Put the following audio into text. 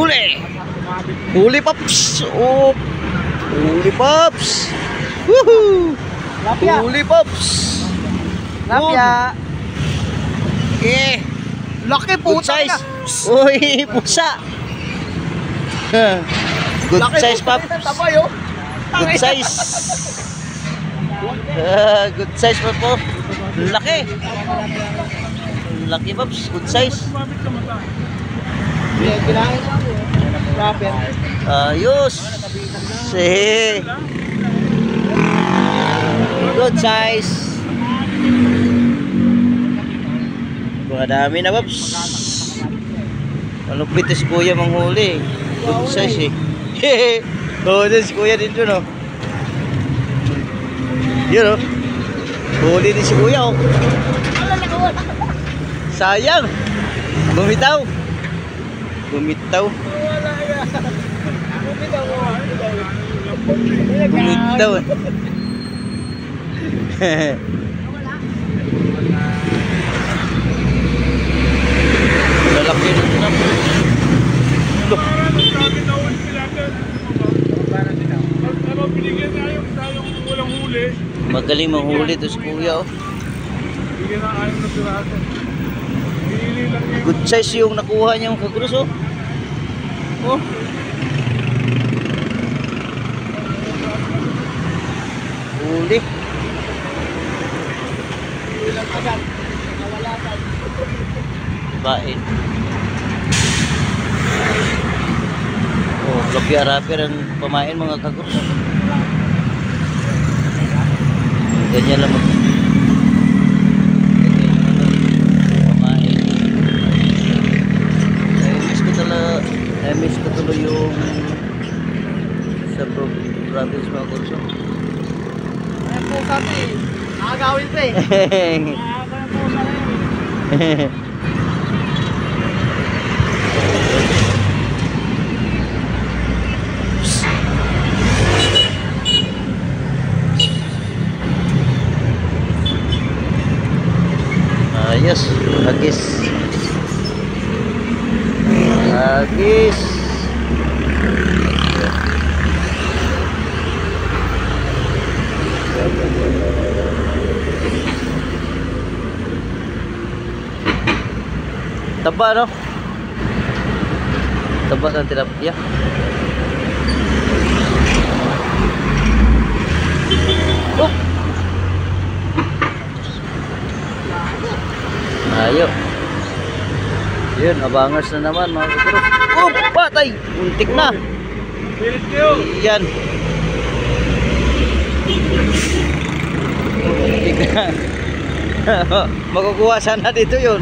Huli! Huli Pops! Oh! Huli Pops! Woohoo! Lapya! Huli Pops! Lapya! Okay! Laki Good puta size! na! Uy! Pusa! Good Laki size puta Pops! na, tabay oh! Good size! Good size po. Laki! Laki Pops! Good size! Kinain mo. Lapya. Ayos! Sige! Good size! Dami na Pops! Malupit si Kuya manghuli. Good size eh. Oh, si Kuya din dun oh. Yun oh. Huli din si Kuya oh. Sayang. Bumitaw. Bumitaw. Bumitaw. Lalaki na ito na. Magaling manghuli ito si Kuya oh. Good size yung nakuha niyang kagrus oh. Oh. Huli. Bain. Oh, lapya-rapper ang pamain mga kagrus. Ganyan lang pamain. Miss ko tuloy yung sa province mga kurso. Ay po kami. Nakagawin pa eh. Ayos, agis. Agis. Taba no? Taba ng tilapia. Oh. Ayo. Yun, abangers na naman mga kapatid. Oh, patay! Muntik na. Yan. Muntik na. Makukuha sana dito yun.